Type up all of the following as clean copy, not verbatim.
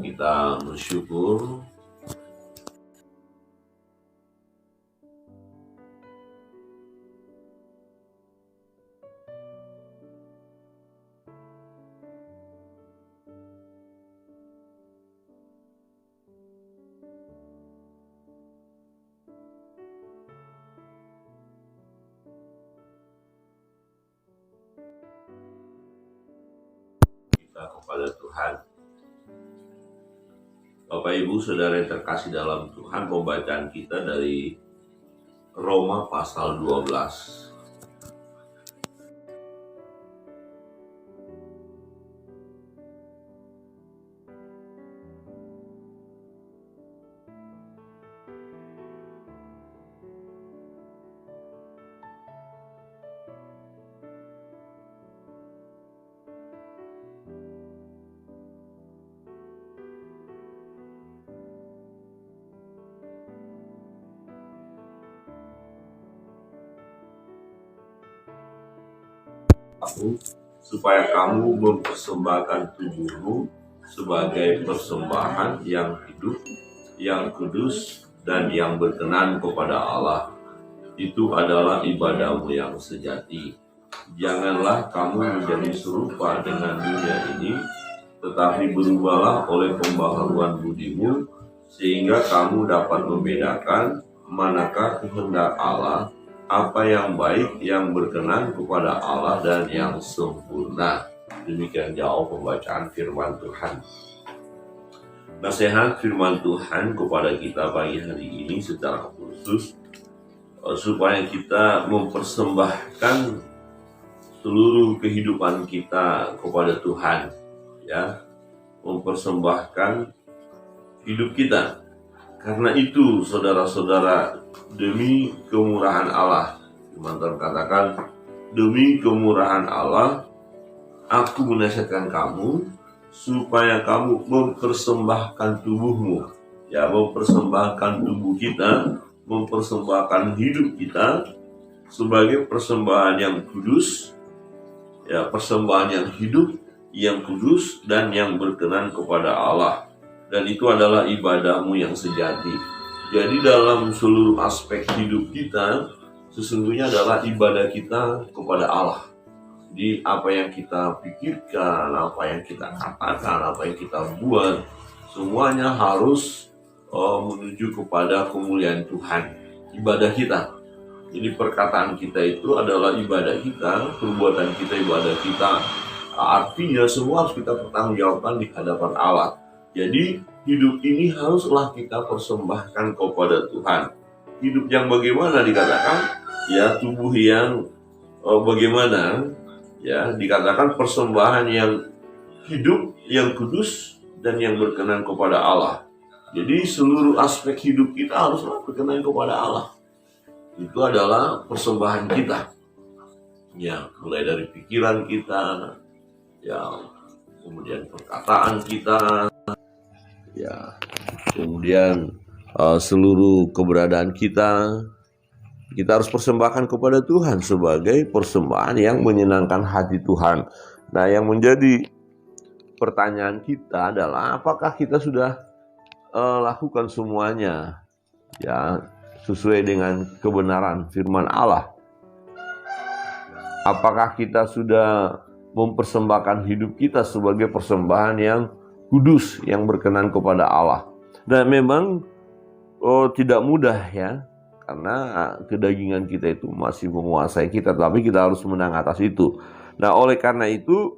Kita bersyukur kita kepada Tuhan. Bapak Ibu Saudara yang terkasih dalam Tuhan, pembacaan kita dari Roma pasal 12. Supaya kamu mempersembahkan tubuhmu sebagai persembahan yang hidup, yang kudus, dan yang berkenan kepada Allah. Itu adalah ibadahmu yang sejati. Janganlah kamu menjadi serupa dengan dunia ini, tetapi berubahlah oleh pembaharuan budimu, sehingga kamu dapat membedakan manakah kehendak Allah, apa yang baik, yang berkenan kepada Allah, dan yang sempurna. Demikian jauh pembacaan firman Tuhan. Nasihat firman Tuhan kepada kita pagi hari ini secara khusus, supaya kita mempersembahkan seluruh kehidupan kita kepada Tuhan, ya, mempersembahkan hidup kita. Karena itu, saudara-saudara, demi kemurahan Allah, firman Tuhan katakan, demi kemurahan Allah, aku menasihatkan kamu supaya kamu mempersembahkan tubuhmu, ya, mempersembahkan tubuh kita, mempersembahkan hidup kita sebagai persembahan yang kudus, ya, persembahan yang hidup, yang kudus, dan yang berkenan kepada Allah. Dan itu adalah ibadahmu yang sejati. Jadi dalam seluruh aspek hidup kita, sesungguhnya adalah ibadah kita kepada Allah. Jadi apa yang kita pikirkan, apa yang kita katakan, apa yang kita buat, semuanya harus menuju kepada kemuliaan Tuhan. Ibadah kita. Jadi perkataan kita itu adalah ibadah kita, perbuatan kita ibadah kita. Artinya semua harus kita pertanggungjawabkan di hadapan Allah. Jadi hidup ini haruslah kita persembahkan kepada Tuhan. Hidup yang bagaimana dikatakan? Ya, tubuh yang bagaimana? Ya, dikatakan persembahan yang hidup, yang kudus, dan yang berkenan kepada Allah. Jadi seluruh aspek hidup kita haruslah berkenan kepada Allah. Itu adalah persembahan kita. Ya, mulai dari pikiran kita, ya, kemudian perkataan kita, ya, kemudian seluruh keberadaan kita harus persembahkan kepada Tuhan sebagai persembahan yang menyenangkan hati Tuhan. Nah, yang menjadi pertanyaan kita adalah apakah kita sudah lakukan semuanya, ya, sesuai dengan kebenaran firman Allah? Apakah kita sudah mempersembahkan hidup kita sebagai persembahan yang kudus, yang berkenan kepada Allah? Dan memang tidak mudah, ya, karena kedagingan kita itu masih menguasai kita, tapi kita harus menang atas itu. Nah, oleh karena itu,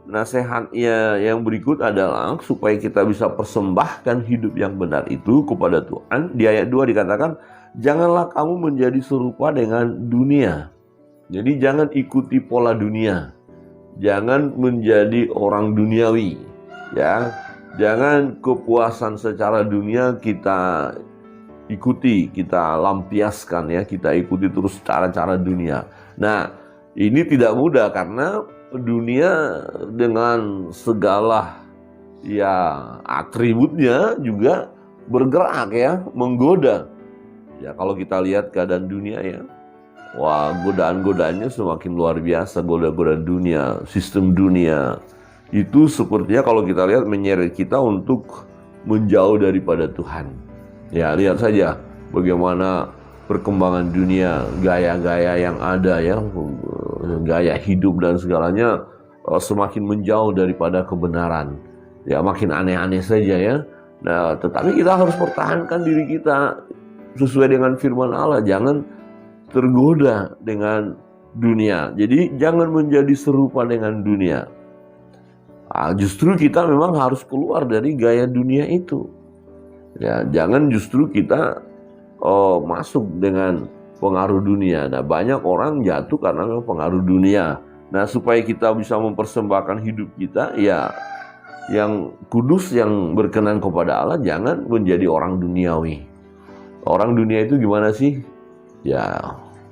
nasihatnya yang berikut adalah supaya kita bisa persembahkan hidup yang benar itu kepada Tuhan. Di ayat 2 dikatakan, janganlah kamu menjadi serupa dengan dunia. Jadi jangan ikuti pola dunia. Jangan menjadi orang duniawi, ya. Jangan kepuasan secara dunia kita ikuti, kita lampiaskan, ya, kita ikuti terus cara-cara dunia. Nah, ini tidak mudah karena dunia dengan segala, ya, atributnya juga bergerak, ya, menggoda. Ya, kalau kita lihat keadaan dunia, ya, wah, godaan-godaannya semakin luar biasa. Goda-goda dunia, sistem dunia, itu sepertinya kalau kita lihat menyeret kita untuk menjauh daripada Tuhan. Ya, lihat saja bagaimana perkembangan dunia, gaya-gaya yang ada ya, gaya hidup dan segalanya semakin menjauh daripada kebenaran. Ya, makin aneh-aneh saja ya. Nah, tetapi kita harus pertahankan diri kita sesuai dengan firman Allah, jangan tergoda dengan dunia. Jadi jangan menjadi serupa dengan dunia. Justru kita memang harus keluar dari gaya dunia itu. Ya, jangan justru kita masuk dengan pengaruh dunia. Nah, banyak orang jatuh karena memang pengaruh dunia. Nah, supaya kita bisa mempersembahkan hidup kita, ya yang kudus, yang berkenan kepada Allah, jangan menjadi orang duniawi. Orang dunia itu gimana sih? Ya,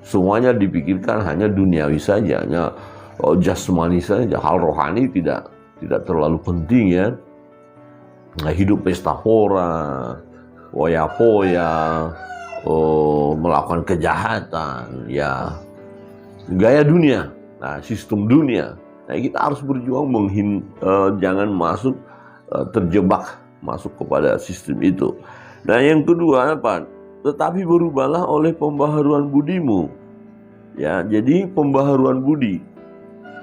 semuanya dipikirkan hanya duniawi saja, hanya jasmani saja. Hal rohani tidak terlalu penting ya. Nah, hidup pesta pora, foya-foya, melakukan kejahatan, ya gaya dunia, nah sistem dunia. Nah, kita harus berjuang jangan masuk terjebak masuk kepada sistem itu. Nah, yang kedua apa? Tetapi berubahlah oleh pembaharuan budimu. Ya, jadi pembaharuan budi.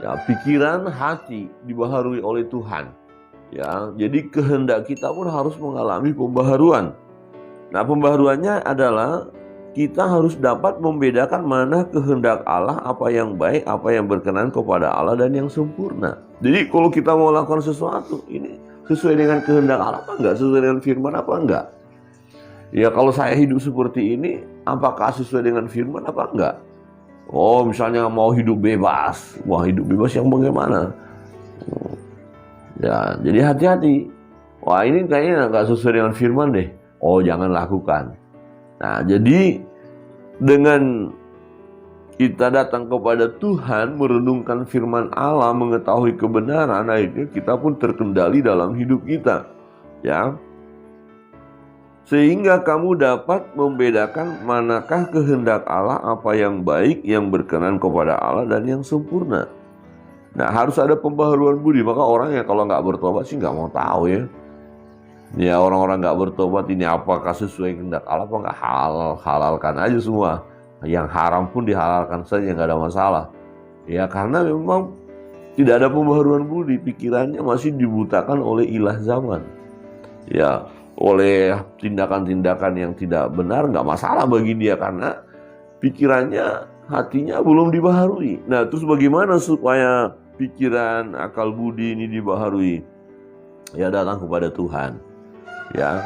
Ya, pikiran, hati dibaharui oleh Tuhan. Ya, jadi kehendak kita pun harus mengalami pembaharuan. Nah, pembaharuannya adalah kita harus dapat membedakan mana kehendak Allah, apa yang baik, apa yang berkenan kepada Allah dan yang sempurna. Jadi kalau kita mau lakukan sesuatu, ini sesuai dengan kehendak Allah apa enggak? Sesuai dengan firman apa enggak? Ya, kalau saya hidup seperti ini, apakah sesuai dengan firman apa enggak? Oh, misalnya mau hidup bebas. Wah, hidup bebas yang bagaimana? Ya, jadi hati-hati. Wah, ini kayaknya enggak sesuai dengan firman deh. Oh, jangan lakukan. Nah, jadi dengan kita datang kepada Tuhan, merenungkan firman Allah, mengetahui kebenaran, akhirnya kita pun terkendali dalam hidup kita. Ya. Sehingga kamu dapat membedakan manakah kehendak Allah, apa yang baik, yang berkenan kepada Allah, dan yang sempurna. Nah, harus ada pembaharuan budi. Maka orang yang kalau nggak bertobat sih nggak mau tahu ya. Ya, orang-orang nggak bertobat ini apakah sesuai kehendak Allah apa nggak, halalkan aja semua. Yang haram pun dihalalkan saja, nggak ada masalah. Ya, karena memang tidak ada pembaharuan budi. Pikirannya masih dibutakan oleh ilah zaman. Ya, oleh tindakan-tindakan yang tidak benar, nggak masalah bagi dia karena pikirannya, hatinya belum dibaharui. Nah, terus bagaimana supaya pikiran, akal budi ini dibaharui? Ya, datang kepada Tuhan. Ya,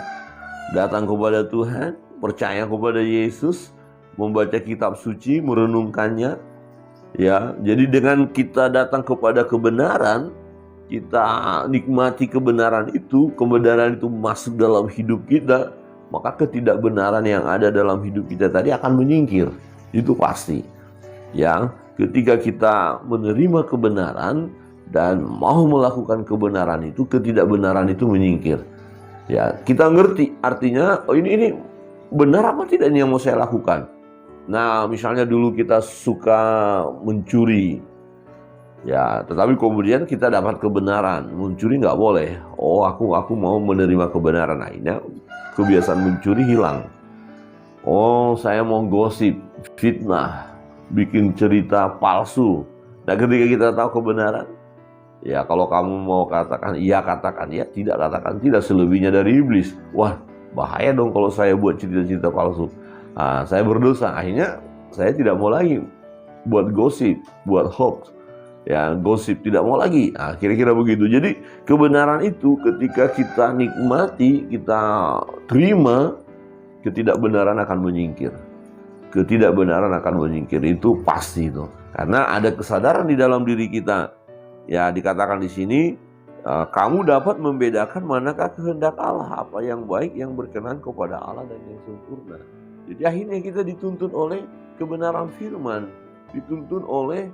datang kepada Tuhan, percaya kepada Yesus, membaca kitab suci, merenungkannya. Ya, jadi dengan kita datang kepada kebenaran, kita nikmati kebenaran itu masuk dalam hidup kita, maka ketidakbenaran yang ada dalam hidup kita tadi akan menyingkir. Itu pasti. Ya, ketika kita menerima kebenaran dan mau melakukan kebenaran itu, ketidakbenaran itu menyingkir. Ya, kita ngerti artinya, oh ini benar apa tidak ini yang mau saya lakukan. Nah, misalnya dulu kita suka mencuri. Ya, tetapi kemudian kita dapat kebenaran, mencuri nggak boleh. Oh, aku mau menerima kebenaran. Nah, ini kebiasaan mencuri hilang. Oh, saya mau gosip, fitnah, bikin cerita palsu. Nah, ketika kita tahu kebenaran, ya kalau kamu mau katakan iya, katakan iya, tidak katakan tidak, selebihnya dari iblis. Wah, bahaya dong kalau saya buat cerita-cerita palsu. Nah, saya berdosa. Akhirnya saya tidak mau lagi buat gosip, buat hoax. Ya, gosip tidak mau lagi. Nah, kira-kira begitu. Jadi kebenaran itu ketika kita nikmati, kita terima, ketidakbenaran akan menyingkir. Ketidakbenaran akan menyingkir, itu pasti itu. Karena ada kesadaran di dalam diri kita. Ya, dikatakan di sini, kamu dapat membedakan manakah kehendak Allah, apa yang baik, yang berkenan kepada Allah dan yang sempurna. Jadi akhirnya kita dituntun oleh kebenaran firman, dituntun oleh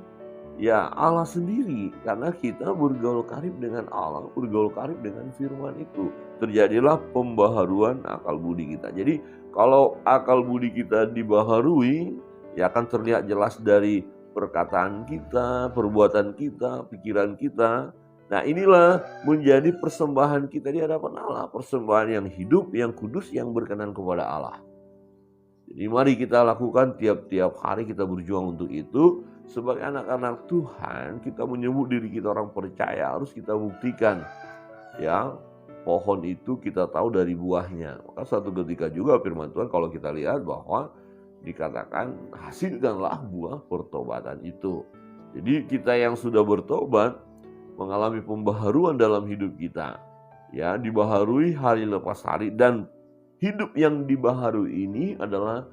ya Allah sendiri, karena kita bergaul karib dengan Allah, bergaul karib dengan firman itu. Terjadilah pembaharuan akal budi kita. Jadi kalau akal budi kita dibaharui, ya akan terlihat jelas dari perkataan kita, perbuatan kita, pikiran kita. Nah, inilah menjadi persembahan kita di hadapan Allah. Persembahan yang hidup, yang kudus, yang berkenan kepada Allah. Jadi mari kita lakukan tiap-tiap hari, kita berjuang untuk itu. Sebagai anak-anak Tuhan, kita menyebut diri kita orang percaya, harus kita buktikan. Ya, pohon itu kita tahu dari buahnya. Maka suatu ketika juga firman Tuhan kalau kita lihat bahwa dikatakan hasilkanlah buah pertobatan itu. Jadi kita yang sudah bertobat mengalami pembaharuan dalam hidup kita. Ya, dibaharui hari lepas hari, dan hidup yang dibaharui ini adalah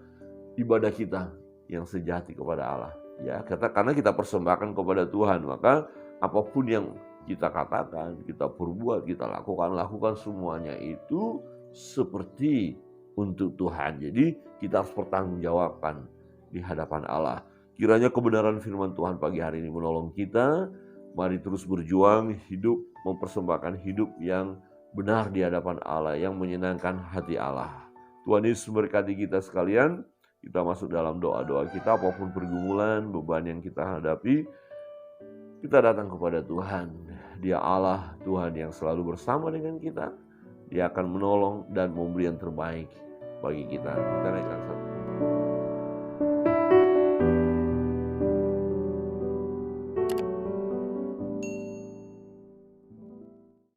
ibadah kita yang sejati kepada Allah. Ya, karena kita persembahkan kepada Tuhan, maka apapun yang kita katakan, kita perbuat, kita lakukan semuanya itu seperti untuk Tuhan. Jadi kita harus pertanggungjawabkan di hadapan Allah. Kiranya kebenaran firman Tuhan pagi hari ini menolong kita. Mari terus berjuang, hidup, mempersembahkan hidup yang benar di hadapan Allah, yang menyenangkan hati Allah. Tuhan Yesus memberkati kita sekalian. Kita masuk dalam doa-doa kita, apapun pergumulan, beban yang kita hadapi, kita datang kepada Tuhan. Dia Allah, Tuhan yang selalu bersama dengan kita. Dia akan menolong dan memberi yang terbaik bagi kita. Kita naikkan satu.